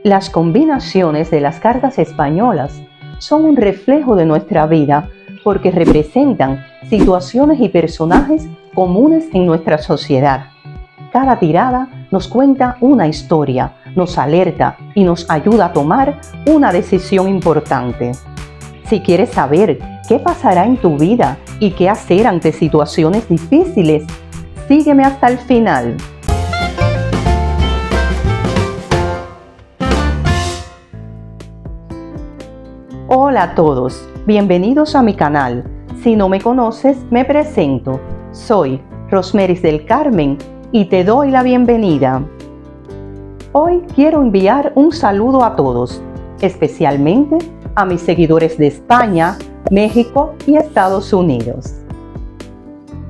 Las combinaciones de las cartas españolas son un reflejo de nuestra vida porque representan situaciones y personajes comunes en nuestra sociedad. Cada tirada nos cuenta una historia, nos alerta y nos ayuda a tomar una decisión importante. Si quieres saber qué pasará en tu vida y qué hacer ante situaciones difíciles, sígueme hasta el final. Hola a todos, bienvenidos a mi canal. Si no me conoces, me presento. Soy Rosmeris del Carmen y te doy la bienvenida. Hoy quiero enviar un saludo a todos, especialmente a mis seguidores de España, México y Estados Unidos.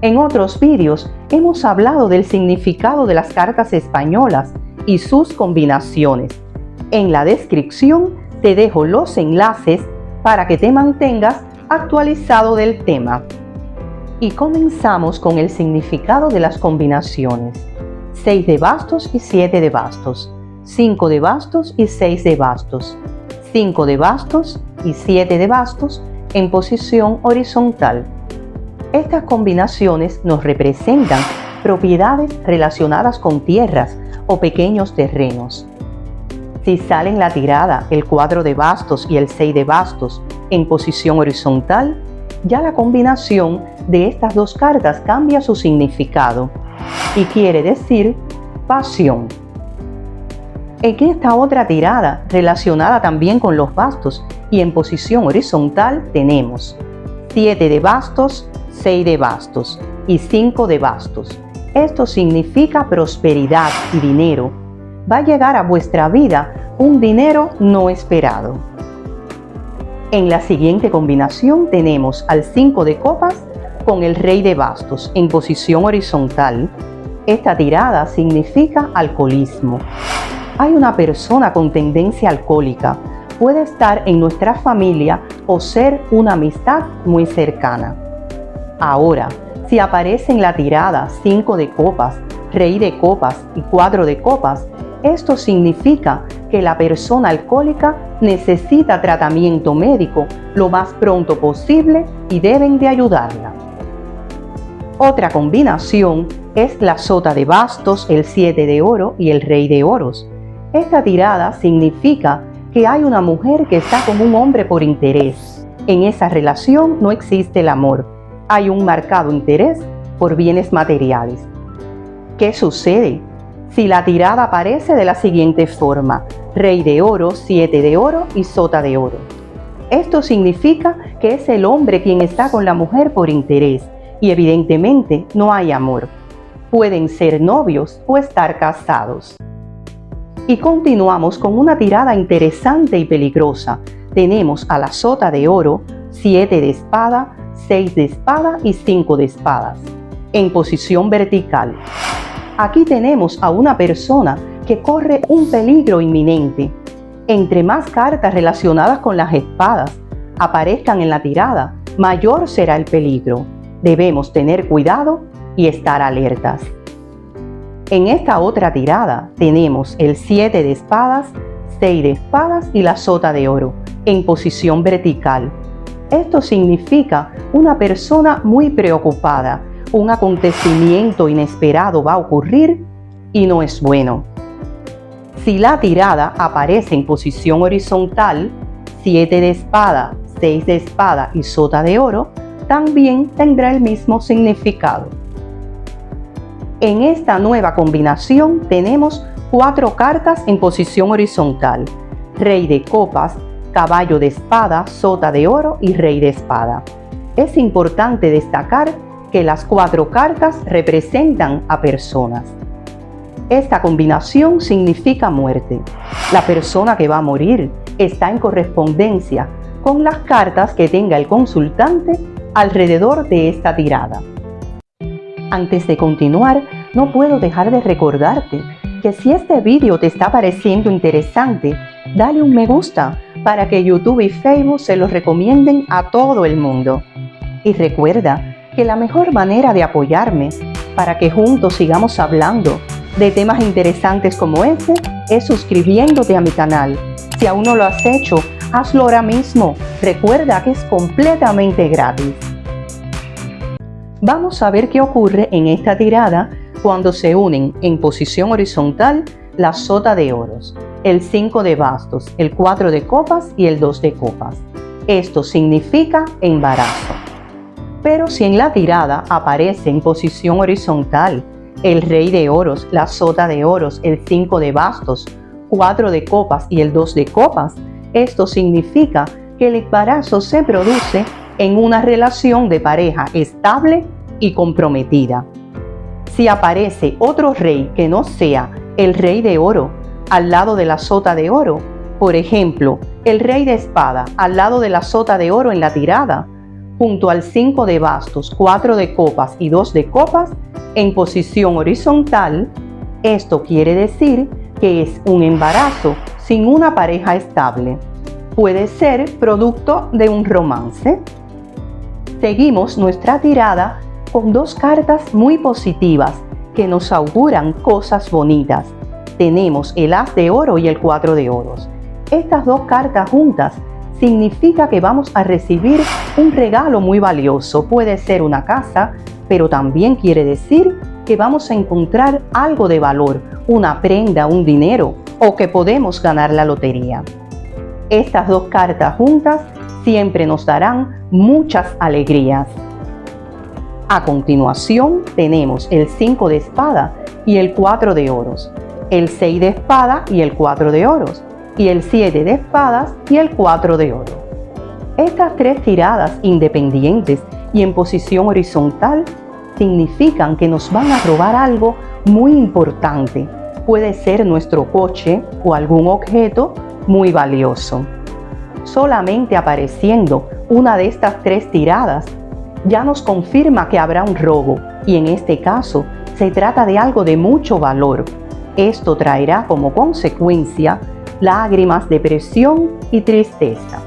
En otros vídeos hemos hablado del significado de las cartas españolas y sus combinaciones. En la descripción te dejo los enlaces para que te mantengas actualizado del tema. Y comenzamos con el significado de las combinaciones. 6 de bastos y 7 de bastos, 5 de bastos y 6 de bastos, 5 de bastos y 7 de bastos en posición horizontal. Estas combinaciones nos representan propiedades relacionadas con tierras o pequeños terrenos. Si sale en la tirada el 4 de bastos y el 6 de bastos en posición horizontal, ya la combinación de estas dos cartas cambia su significado y quiere decir pasión. En esta otra tirada, relacionada también con los bastos y en posición horizontal, tenemos 7 de bastos, 6 de bastos y 5 de bastos. Esto significa prosperidad y dinero. Va a llegar a vuestra vida un dinero no esperado. En la siguiente combinación tenemos al 5 de copas con el rey de bastos en posición horizontal. Esta tirada significa alcoholismo. Hay una persona con tendencia alcohólica. Puede estar en nuestra familia o ser una amistad muy cercana. Ahora, si aparece en la tirada 5 de copas, rey de copas y 4 de copas, esto significa que la persona alcohólica necesita tratamiento médico lo más pronto posible y deben de ayudarla. Otra combinación es la sota de bastos, el 7 de oro y el rey de oros. Esta tirada significa que hay una mujer que está con un hombre por interés. En esa relación no existe el amor. Hay un marcado interés por bienes materiales. ¿Qué sucede si la tirada aparece de la siguiente forma: rey de oro, 7 de oro y sota de oro? Esto significa que es el hombre quien está con la mujer por interés y evidentemente no hay amor. Pueden ser novios o estar casados. Y continuamos con una tirada interesante y peligrosa. Tenemos a la sota de oro, 7 de espada, 6 de espada y 5 de espadas, en posición vertical. Aquí tenemos a una persona que corre un peligro inminente. Entre más cartas relacionadas con las espadas aparezcan en la tirada, mayor será el peligro. Debemos tener cuidado y estar alertas. En esta otra tirada tenemos el 7 de espadas, 6 de espadas y la sota de oro, en posición vertical. Esto significa una persona muy preocupada. Un acontecimiento inesperado va a ocurrir y no es bueno. Si la tirada aparece en posición horizontal, 7 de espada, 6 de espada y sota de oro, también tendrá el mismo significado. En esta nueva combinación tenemos 4 cartas en posición horizontal: rey de copas, caballo de espada, sota de oro y rey de espada. Es importante destacar que las 4 cartas representan a personas. Esta combinación significa muerte. La persona que va a morir está en correspondencia con las cartas que tenga el consultante alrededor de esta tirada. Antes de continuar, no puedo dejar de recordarte que si este vídeo te está pareciendo interesante, dale un me gusta para que YouTube y Facebook se lo recomienden a todo el mundo. Y recuerda que la mejor manera de apoyarme para que juntos sigamos hablando de temas interesantes como este es suscribiéndote a mi canal. Si aún no lo has hecho, hazlo ahora mismo. Recuerda que es completamente gratis. Vamos a ver qué ocurre en esta tirada cuando se unen en posición horizontal la sota de oros, el 5 de bastos, el 4 de copas y el 2 de copas. Esto significa embarazo. Pero si en la tirada aparece en posición horizontal el rey de oros, la sota de oros, el 5 de bastos, 4 de copas y el 2 de copas, esto significa que el embarazo se produce en una relación de pareja estable y comprometida. Si aparece otro rey que no sea el rey de oro al lado de la sota de oro, por ejemplo, el rey de espada al lado de la sota de oro en la tirada, junto al 5 de bastos, 4 de copas y 2 de copas en posición horizontal, esto quiere decir que es un embarazo sin una pareja estable. Puede ser producto de un romance. Seguimos nuestra tirada con dos cartas muy positivas que nos auguran cosas bonitas. Tenemos el as de oro y el 4 de oros. Estas dos cartas juntas significa que vamos a recibir un regalo muy valioso. Puede ser una casa, pero también quiere decir que vamos a encontrar algo de valor, una prenda, un dinero, o que podemos ganar la lotería. Estas dos cartas juntas siempre nos darán muchas alegrías. A continuación tenemos el 5 de espada y el 4 de oros, el 6 de espada y el 4 de oros, y el 7 de espadas y el 4 de oro. Estas tres tiradas independientes y en posición horizontal significan que nos van a robar algo muy importante. Puede ser nuestro coche o algún objeto muy valioso. Solamente apareciendo una de estas tres tiradas ya nos confirma que habrá un robo, y en este caso se trata de algo de mucho valor. Esto traerá como consecuencia lágrimas, depresión y tristeza.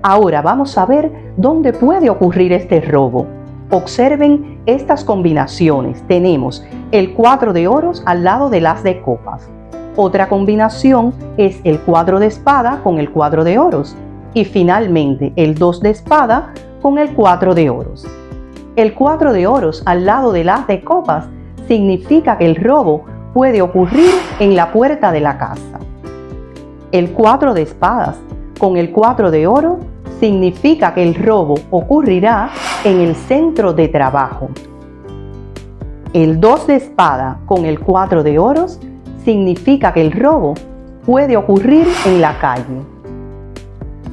Ahora vamos a ver dónde puede ocurrir este robo. Observen estas combinaciones. Tenemos el 4 de oros al lado del as de copas. Otra combinación es el 4 de espada con el 4 de oros. Y finalmente el 2 de espada con el 4 de oros. El 4 de oros al lado del as de copas significa que el robo puede ocurrir en la puerta de la casa. El 4 de espadas con el 4 de oro significa que el robo ocurrirá en el centro de trabajo. El 2 de espada con el 4 de oros significa que el robo puede ocurrir en la calle.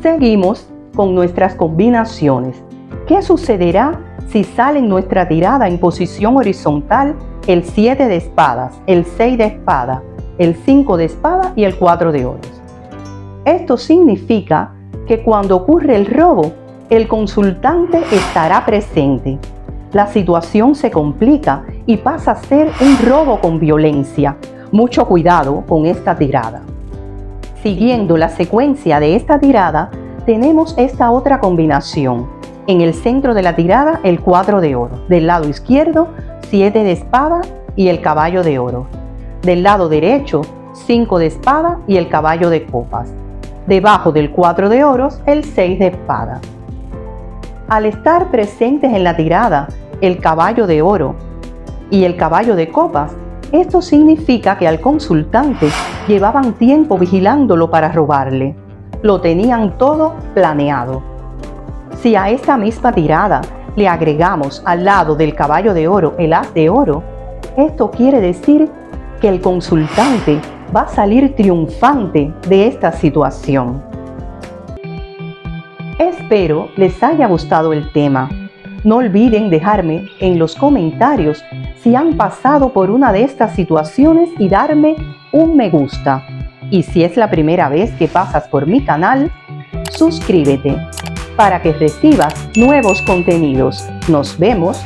Seguimos con nuestras combinaciones. ¿Qué sucederá si sale en nuestra tirada en posición horizontal el 7 de espadas, el 6 de espada, el 5 de espada y el 4 de oros? Esto significa que cuando ocurre el robo, el consultante estará presente. La situación se complica y pasa a ser un robo con violencia. Mucho cuidado con esta tirada. Siguiendo la secuencia de esta tirada, tenemos esta otra combinación. En el centro de la tirada, el 4 de oro. Del lado izquierdo, 7 de espada y el caballo de oro. Del lado derecho, 5 de espada y el caballo de copas. Debajo del 4 de oros, el 6 de espada. Al estar presentes en la tirada el caballo de oro y el caballo de copas, esto significa que al consultante llevaban tiempo vigilándolo para robarle. Lo tenían todo planeado. Si a esta misma tirada le agregamos al lado del caballo de oro el as de oro, esto quiere decir que el consultante va a salir triunfante de esta situación. Espero les haya gustado el tema. No olviden dejarme en los comentarios si han pasado por una de estas situaciones y darme un me gusta. Y si es la primera vez que pasas por mi canal, suscríbete para que recibas nuevos contenidos. Nos vemos